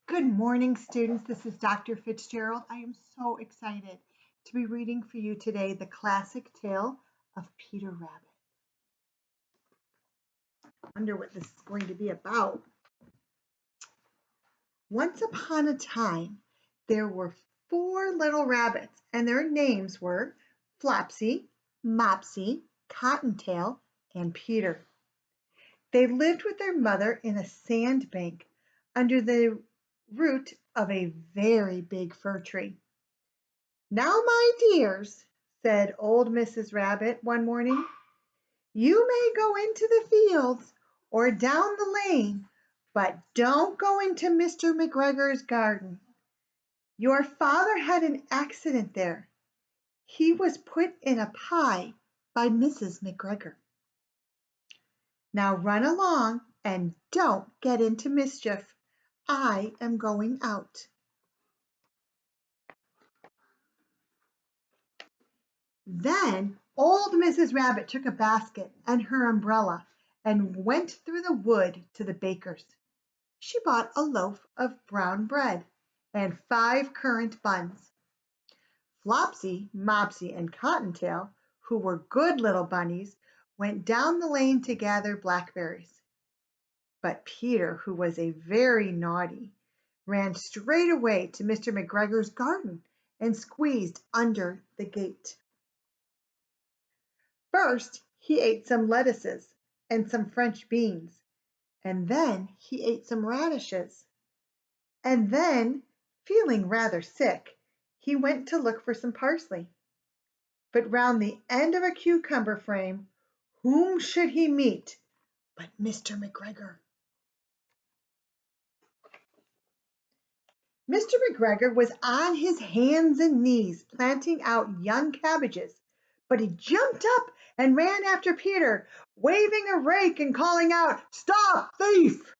Good morning, students. This is Dr. Fitzgerald. I am so excited to be reading for you today the classic tale of Peter Rabbit. I wonder what this is going to be about. Once upon a time, there were 4 little rabbits, and their names were Flopsy, Mopsy, Cottontail, and Peter. They lived with their mother in a sandbank under the root of a very big fir tree. "Now, my dears," said old Mrs. Rabbit one morning, "you may go into the fields or down the lane, but don't go into Mr. McGregor's garden. Your father had an accident there. He was put in a pie by Mrs. McGregor. Now run along and don't get into mischief. I am going out." Then old Mrs. Rabbit took a basket and her umbrella and went through the wood to the baker's. She bought a loaf of brown bread and 5 currant buns. Flopsy, Mopsy, and Cottontail, who were good little bunnies, went down the lane to gather blackberries. But Peter, who was a very naughty, ran straight away to Mr. McGregor's garden and squeezed under the gate. First he ate some lettuces and some French beans, and then he ate some radishes, and then, feeling rather sick, he went to look for some parsley. But round the end of a cucumber frame, whom should he meet but Mr. McGregor? Mr. McGregor was on his hands and knees planting out young cabbages, but he jumped up and ran after Peter, waving a rake and calling out, "Stop, thief!"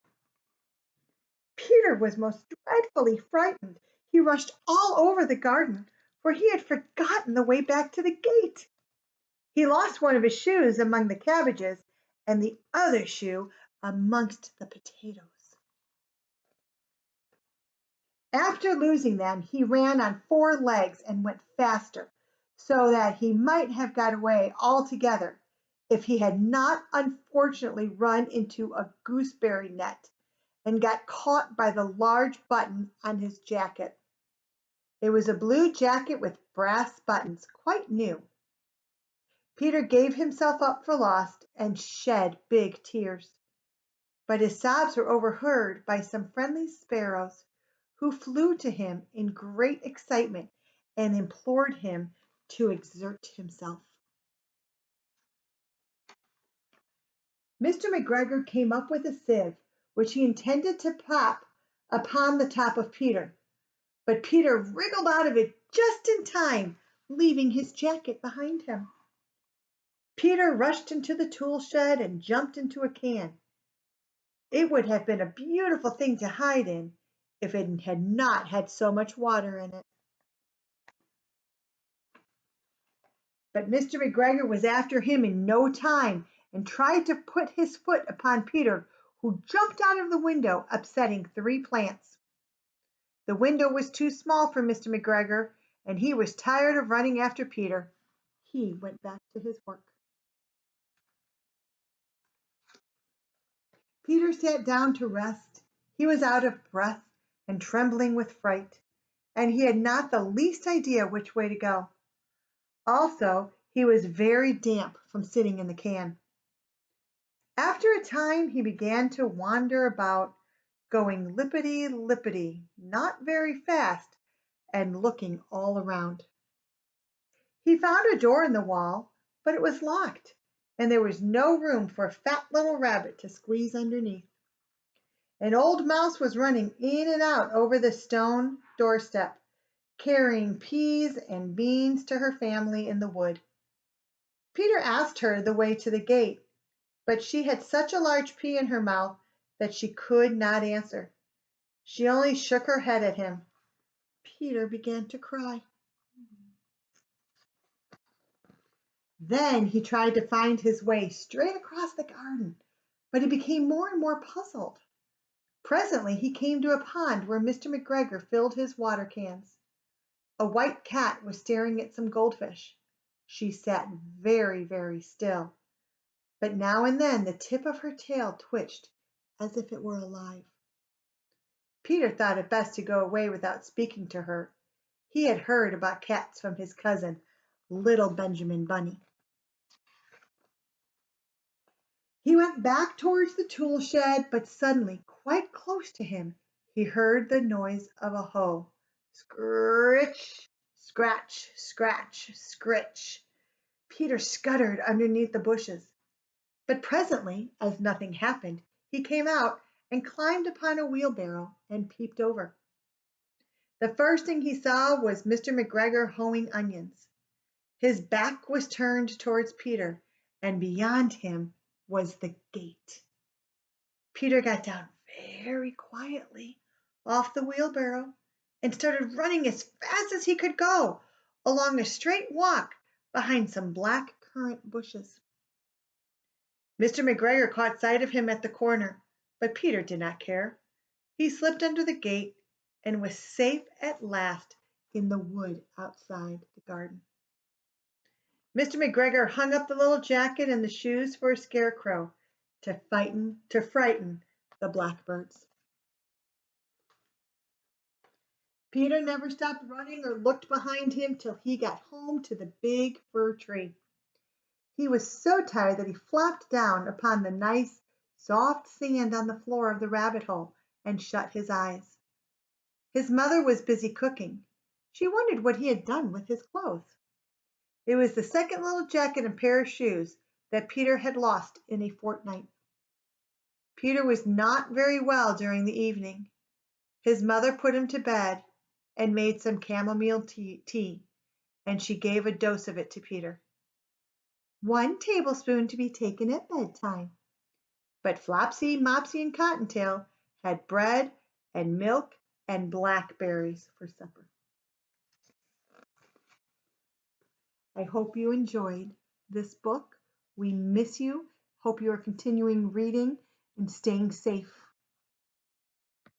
Peter was most dreadfully frightened. He rushed all over the garden, for he had forgotten the way back to the gate. He lost one of his shoes among the cabbages and the other shoe amongst the potatoes. After losing them, he ran on 4 legs and went faster, so that he might have got away altogether if he had not unfortunately run into a gooseberry net and got caught by the large button on his jacket. It was a blue jacket with brass buttons, quite new. Peter gave himself up for lost and shed big tears. But his sobs were overheard by some friendly sparrows, who flew to him in great excitement and implored him to exert himself. Mr. McGregor came up with a sieve, which he intended to pop upon the top of Peter, but Peter wriggled out of it just in time, leaving his jacket behind him. Peter rushed into the tool shed and jumped into a can. It would have been a beautiful thing to hide in if it had not had so much water in it. But Mr. McGregor was after him in no time and tried to put his foot upon Peter, who jumped out of the window, upsetting 3 plants. The window was too small for Mr. McGregor, and he was tired of running after Peter. He went back to his work. Peter sat down to rest. He was out of breath and trembling with fright, and he had not the least idea which way to go. Also, he was very damp from sitting in the can. After a time he began to wander about, going lippity-lippity, not very fast, and looking all around. He found a door in the wall, but it was locked, and there was no room for a fat little rabbit to squeeze underneath. An old mouse was running in and out over the stone doorstep, carrying peas and beans to her family in the wood. Peter asked her the way to the gate, but she had such a large pea in her mouth that she could not answer. She only shook her head at him. Peter began to cry. Then he tried to find his way straight across the garden, but he became more and more puzzled. Presently he came to a pond where Mr. McGregor filled his water cans. A white cat was staring at some goldfish. She sat very, very still, but now and then the tip of her tail twitched as if it were alive. Peter thought it best to go away without speaking to her. He had heard about cats from his cousin, little Benjamin Bunny. He went back towards the tool shed, but suddenly, quite close to him, he heard the noise of a hoe. Scritch, scratch, scratch, scritch. Peter scuttered underneath the bushes. But presently, as nothing happened, he came out and climbed upon a wheelbarrow and peeped over. The first thing he saw was Mr. McGregor hoeing onions. His back was turned towards Peter, and beyond him was the gate. Peter got down very quietly off the wheelbarrow and started running as fast as he could go along a straight walk behind some black currant bushes. Mr. McGregor caught sight of him at the corner, but Peter did not care. He slipped under the gate and was safe at last in the wood outside the garden. Mr. McGregor hung up the little jacket and the shoes for a scarecrow to frighten the blackbirds. Peter never stopped running or looked behind him till he got home to the big fir tree. He was so tired that he flopped down upon the nice, soft sand on the floor of the rabbit hole and shut his eyes. His mother was busy cooking. She wondered what he had done with his clothes. It was the second little jacket and pair of shoes that Peter had lost in a fortnight. Peter was not very well during the evening. His mother put him to bed and made some chamomile tea, and she gave a dose of it to Peter. 1 tablespoon to be taken at bedtime. But Flopsy, Mopsy, and Cottontail had bread and milk and blackberries for supper. I hope you enjoyed this book. We miss you. Hope you are continuing reading and staying safe.